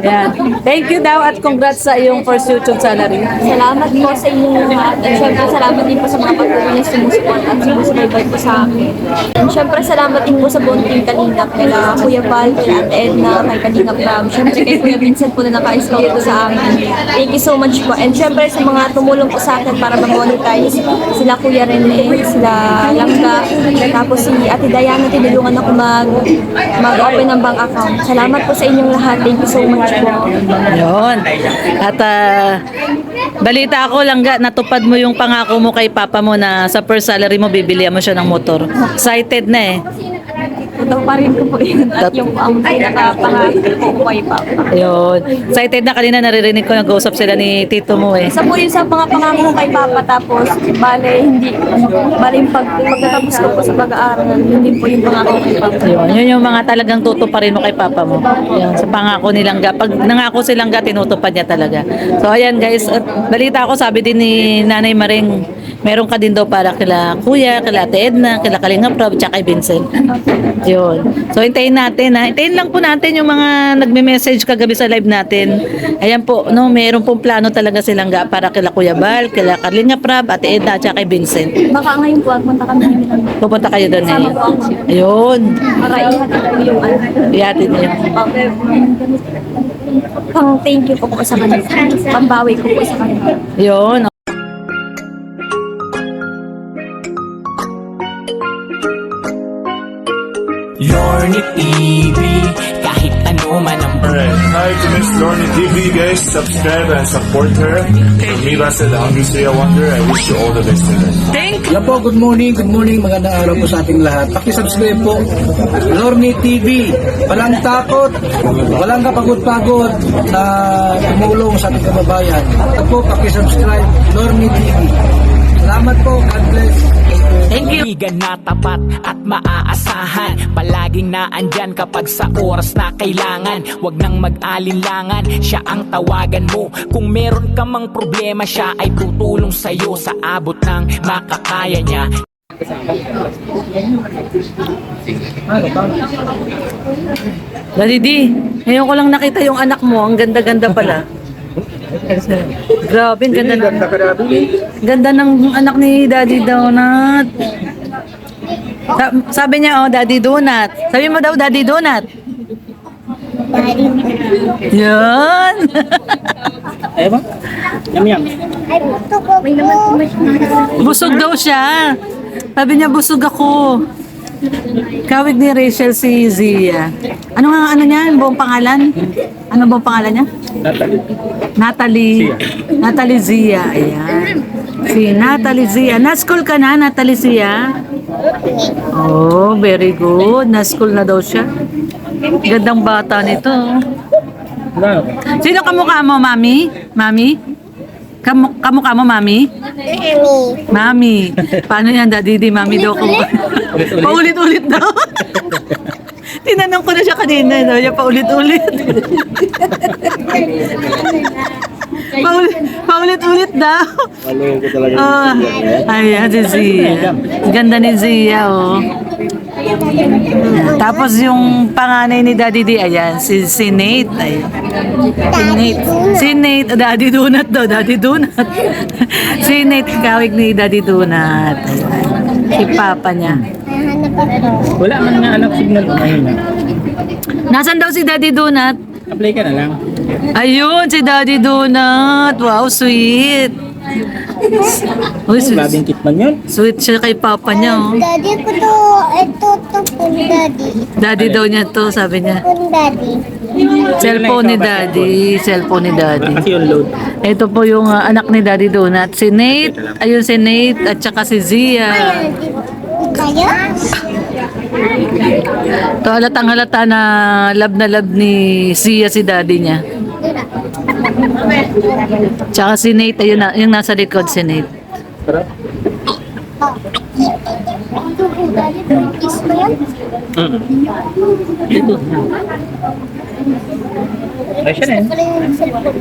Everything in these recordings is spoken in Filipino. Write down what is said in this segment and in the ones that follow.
Yan. Thank you daw at congrats sa iyong first YouTube salary. Salamat po sa inyong lahat. At syempre, salamat din po sa mga patuloy na sumusupport at sumusubaybay po sa akin. And syempre, salamat din po sa buong team Kalingap, kila Kuya Val, kila Ate Edna, kay Kalingap Ram. Syempre, kay Kuya Vincent po na naka-scout po sa akin. Thank you so much po. And syempre, sa mga tumulong po sa akin para ma-monetize, sila Kuya Rene, sila Langga, tapos si Ate Diana, tinulungan ako mag-open ng bank account. Salamat po sa inyong lahat. Thank you so much po. Yun. At balita ako lang natupad mo yung pangako mo kay papa mo na sa first salary mo bibili mo siya ng motor. Excited na eh. Ito pa rin ko po yun. At yung ang pinaka-pangako ko kay Papa. Yun. Excited na kanina naririnig ko nag-uusap sila ni tito mo eh. Isa po yun sa mga pangako ko kay Papa, tapos bale yung pagtatapos ko po sa pag-aaral, hindi po yung pangako ko kay Papa. Yun yung mga talagang tutuparin mo kay papa mo. Yun, sa pangako nilang pag nangako silang tinutupad niya talaga. So ayan guys, at balita ko sabi din ni Nanay Maring, meron ka din daw para kila Kuya, kila Ate Edna, kila Kalingap Rob, tsaka kay Vincent. Yun. So hintayin natin ha. Hintayin lang po natin yung mga nagme-message kagabi sa live natin. Ayan po, no, meron pong plano talaga silang para kila Kuya Bal, kila Kalingap Rob, Ate Edna, tsaka kay Vincent. Baka ngayon po, punta kami. Pupunta kayo doon eh. Ayun. Para ihatid ko yung Ihatid niyo. pang thank you po sa kanila. Pambawi ko po sa kanila. Yun. Lorny TV, kahit ano man ang Alright, hi to Miss Lorny TV guys, subscribe and support her. From me, Rasa, the Hungry Say Wonder, I wish you all the best in life. Hello po, good morning, magandang araw po sa ating lahat. Pakisubscribe po, Lorny TV. Walang takot, walang kapagod-pagod na tumulong sa ating kababayan. At po, pakisubscribe, Lorny TV. Salamat po, God bless. Thank you. kaibigan na tapat at maaasahan. Palaging naandyan kapag sa oras na kailangan. Huwag nang mag-alinlangan, siya ang tawagan mo. Kung meron ka mang problema, siya ay tutulong sa'yo sa abot ng makakaya niya. Daddy D, ngayon ko lang nakita yung anak mo. Ang ganda-ganda pala. Grabe, ang ganda ng ganda ng anak ni Daddy Donut. Sabi niya, oh, Daddy Donut. Sabi mo daw, Daddy Donut. Yan. Ayaw ba? Yum. Busog daw siya. Sabi niya, busog ako. Kawig ni Rachel si Zia. Ano nga niya? Buong pangalan? Ano buong pangalan niya? Natalie Zia. Ayan. Si Natalie Zia. Na-school ka na, Natalie Zia? Oh, very good. Na-school na daw siya. Gandang bata nito. Sino kamukha mo, Mami? Mami? Kamukha mo, Mami? Mami. Paano yan, Daddy? Di Mami daw ko. Paulit-ulit daw. Tinanong ko na siya kanina. No? Siya paulit-ulit. Paulit-ulit daw. Oh, ayan si Zia. Ganda ni Zia, oh. Tapos yung panganay ni Daddy D, ayan, si Nate. Ayan. Si Nate, Daddy Donut daw, Daddy Donut. Si Nate, kawig ni Daddy Donut. Ayan. Si Papa niya. Wala man nga anak signal ngayon. Nasaan daw si Daddy Donut? Apply ka na lang. Ayun, si Daddy Donut. Wow, sweet. Uy, Grabing kit man yun. sweet siya kay Papa niya, oh. Daddy ko to, ito po daddy. Daddy daw niya to, sabi niya. Po daddy. Cellphone ni Daddy. Cellphone ni Daddy. Kasi yung load. Ito po yung anak ni Daddy Donut. Si Nate. Ayun si Nate at saka si Zia. Kaya? Ito halatang halata na love ni Zia si Daddy niya. Tsaka si Nate. Ayun na, yung nasa likod si Nate. Daddy, kiss mo yan? Ay, siya na yun. Wala yung cellphone.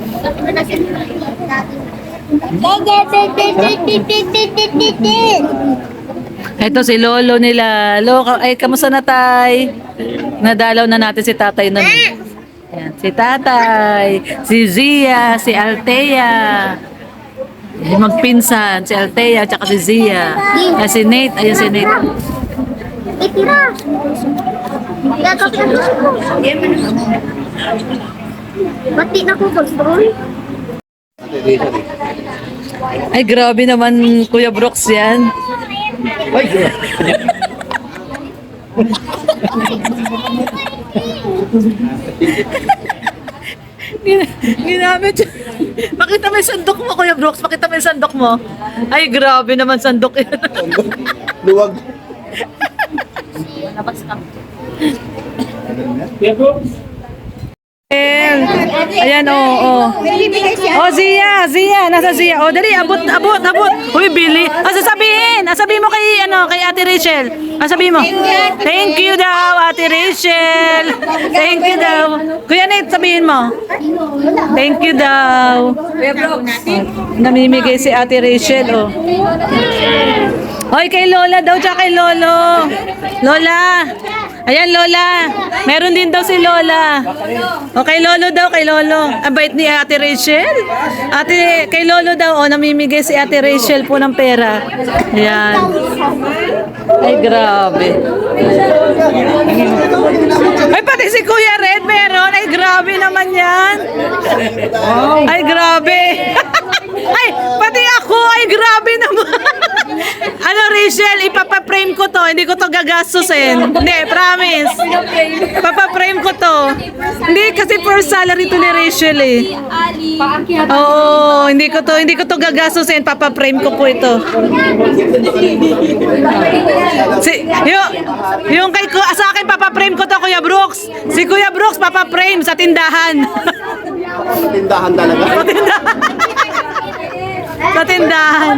Ito si Lolo nila. Lolo, ay kamusta na tay? Nadalaw na natin si tatay nun. Ayan, si si Tatay, si Zia, si Althea. Yung magpinsan, si Althea, tsaka si Zia. Si Nate, ayun si Nate. Itira. Gagawin na ko. Ba't di nakukontrol? Ay, grabe naman, Kuya Brooks yan. Ginamit. Pakita mo yung sandok mo, Kuya Brooks. Pakita mo yung sandok mo. Ay, grabe naman sandok yan. Luwag. Ayan, Oh, Zia, nasa Zia. Oh, dali, abot. Uy, Billy. Sabihin mo kay Ate Rachel. Sabihin mo. Thank you daw, Ate Rachel. Thank you daw. Kuya Nate, sabihin mo. Thank you daw. Namimigay si Ate Rachel, oh. Hoy, kay Lola daw, tsaka kay Lolo. Lola. Ayan, Lola. Meron din daw si Lola. O, kay Lolo daw, kay Lolo. Abait ni Ate Rachel. Kay Lolo daw, namimigay si Ate Rachel po ng pera. Ayan. Ay, grabe. Ay, pati si Kuya Red meron. Ay, grabe naman yan. Ay, grabe. Ay, pati ako. Ay, grabe naman. Ano, Rachel, ipapaprame ko to. Hindi ko to gagastusin. Hindi, promise. Papaprame ko to. Hindi, kasi first salary to ni Rachel eh. Oo, hindi ko to gagastusin. Papaprame ko po ito. Yung sa akin papaprame ko to, Kuya Brooks. Si Kuya Brooks papaprame sa tindahan. Tindahan talaga. Sa tindahan.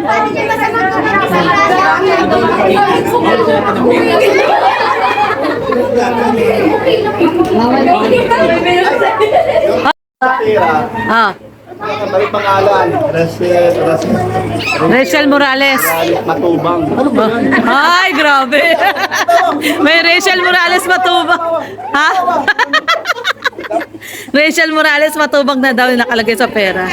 Ah, Balik pangalan. Rachel Morales. Matubang. Ay, grabe. May Rachel Morales matubang. Ha? Rachel Morales matubang na daw yung nakalagay sa pera.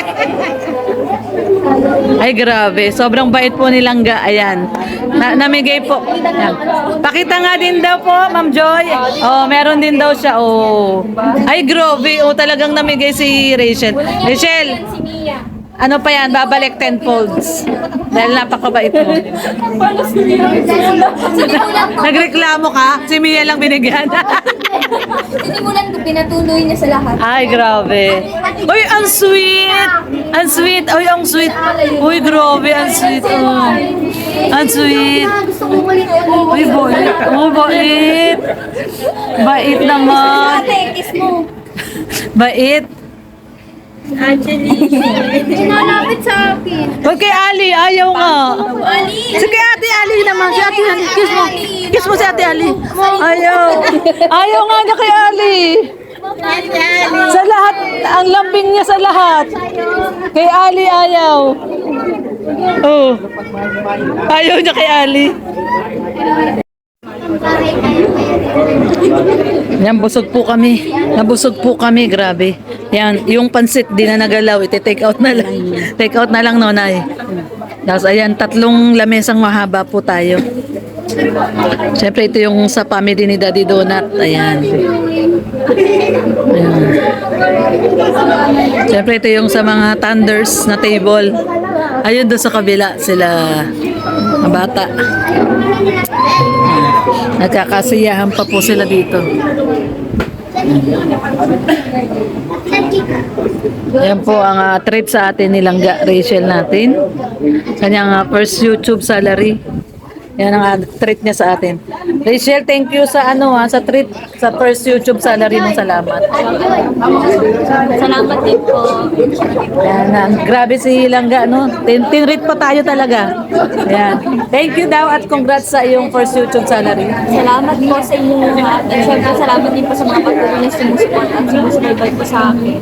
Ay, grabe. Sobrang bait po ni Langga. Ayan. Namigay po. Ayan. Pakita nga din daw po, Ma'am Joy. Oh, meron din daw siya. Oh. Ay, grabe. Oh, talagang namigay si Rachel. Rachel, ano pa yan? Babalik 10 folds. Dahil napakabait mo. Nagreklamo ka? Si Mia lang binigyan. Sinimulan ko, pinatuloy niya sa lahat. Ay, grabe. Uy, ang sweet! Ang sweet! Uy, ang sweet! Uy, grabe, ang sweet! Oh. Ang sweet! Gusto ko ulit. Uy, bait! Oh, bait! Bait naman! Ate, kiss mo. Bait! Sinalapit sa akin. Huwag kay Ali, ayaw nga. Ali! Si kay Ate Ali naman, si Ate Ali. Kiss mo. Kiss mo si Ate Ali. Ayaw. Ayaw nga niya kay Ali. Sa lahat, ang lambing niya sa lahat. Kay Ali ayaw. Oh. Ayaw niya kay Ali. Yan, busog po kami. Nabusog po kami, grabe. Yan, yung pansit, di na nagalaw. Ite-take out na lang. Take out na lang, Nonay. Tapos, ayan, 3 lamesang mahaba po tayo. Siyempre, ito yung sa family ni Daddy Donut. Ayan. Ayan. Siyempre, ito yung sa mga thunders na table. Ayun doon sa kabila, sila mga bata. Nagkakasiyahan pa po sila dito. Yan po ang treat sa atin ni Langga Rachel natin. Kanyang first YouTube salary. Yan ang treat niya sa atin. Rachel, thank you sa sa treat sa first YouTube salary mo. Salamat. Salamat din po. Yan, grabe si Langga, no? Tinreat pa tayo talaga. Yan. Thank you daw at congrats sa iyong first YouTube salary. Salamat po sa inyong lahat. At syempre, salamat din po sa mga patuloy na sumusupport at sumusubaybay po sa akin.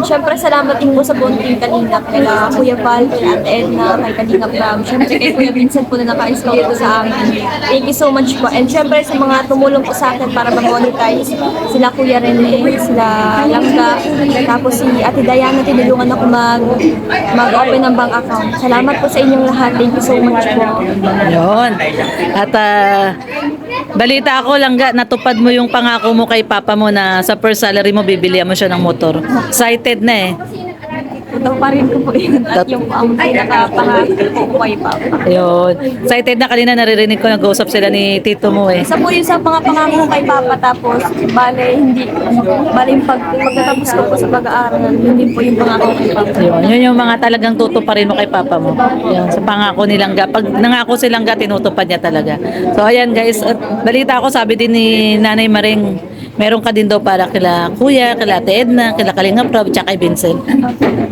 Syempre, salamat din po sa buong team kanina. Kaya Kuya Val, kaya Ate Edna, kay Kalingap Ram, syempre kay Kuya Vincent po na naka-scout po sa amin. Thank you so much po. And syempre sa mga tumulong po sa akin para ma-monetize, sila Kuya Rene, sila Langga, tapos si Ate Diana, tinulungan ako mag-open ng bank account. Salamat po sa inyong lahat. Thank you so much po. Yun. At balita ako lang natupad mo yung pangako mo kay papa mo na sa first salary mo bibili mo siya ng motor. Excited na eh. Ito pa rin ko po yun. At yung ang pinaka-pangako ko kay Papa. Yun. Excited na kanina naririnig ko nag-uusap sila ni tito mo eh. Isa po yung sa mga pangako ko kay Papa, tapos bale yung pagkatapos ko po sa pag-aaral, hindi po yung pangako ko kay Papa. Yun yung mga talagang tutuparin mo kay papa mo. Yun, sa pangako nilang pag nangako silang tinutupad niya talaga. So ayan guys, at balita ko sabi din ni Nanay Maring, meron ka din daw para kila Kuya, kila Ate Edna, kila Kalingap Rob, tsaka kay Vincent.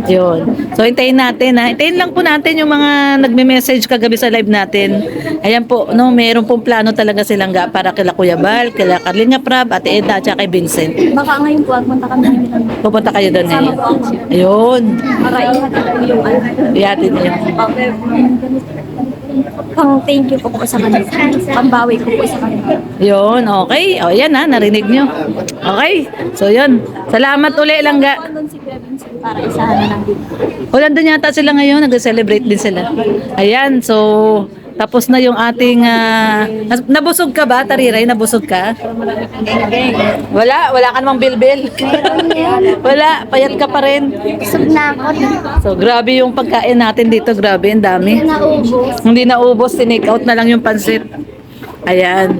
Yun. So hintayin natin ha. Hintayin lang po natin yung mga nagme-message kagabi sa live natin. Ayan po, no, meron pong plano talaga silang para kila Kuya Bal, kila Kalingap Rob, Ate Edna, tsaka kay Vincent. Baka ngayon po, punta kami ng Pupunta kayo doon ngayon. Ayun. para ihatid po yung Ihatid niyo. pang thank you po sa kanila. Pambawi ko po sa kanila. Yun, okay. O yan ha, narinig nyo. Okay. So yun. Salamat uli lang ga. Doon si Kuya Vincent para isahan na lang din. O nandun yata sila ngayon, nag-celebrate din sila. Ayan, so tapos na yung ating nabusog ka ba, Tariray? Nabusog ka? Wala ka namang bilbil. Wala, payat ka pa rin. Busog na ako. So grabe yung pagkain natin dito, grabe, ang dami. Naubos. Hindi naubos, tinake out na lang yung pansit. Ayan.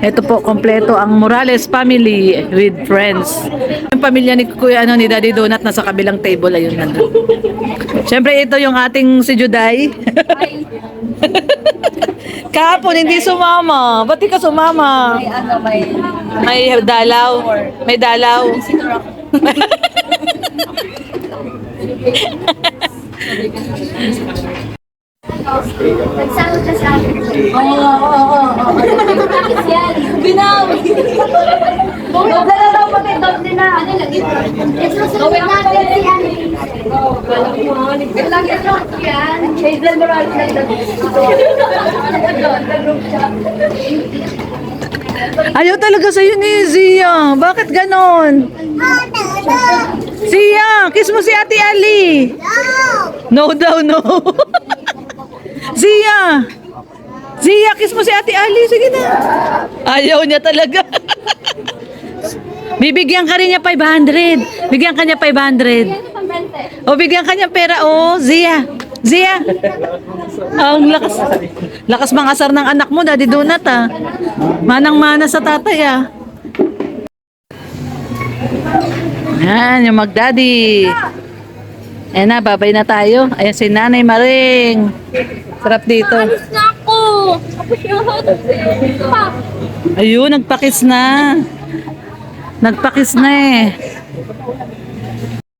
Ito po, kompleto ang Morales family with friends. Yung pamilya ni Kuya ni Daddy Donut nasa kabilang table, ayun nandun. Siyempre ito yung ating si Juday. Kahapon hindi sumama. Ba't di ka sumama? May dalaw. May dalaw. Nagsalo ka sa akin. Binawi! Huwag na daw pati daw din na. Isusunod natin si Ani. Lagi ito yan. Hazel Morales na Ayaw talaga sa'yo ni Zia. Bakit ganon? Zia, kiss mo si Ate Ali. No daw, no. Zia! Zia, kiss mo si Ate Ali. Sige na. Ayaw niya talaga. Bibigyan ka rin niya 500. Bigyan ka niya 500. O, bigyan ka niya pera. O, Zia. Zia. Ang lakas. Lakas mangasar ng anak mo, Daddy Donut, ah. Manang-mana sa tatay, ah. Yan, yung mag-daddy. Ayan na, babay na tayo. Ayan si Nanay Maring. Sarap dito. Alis na ako! Ayun, nagpakis na. Nagpakis na eh.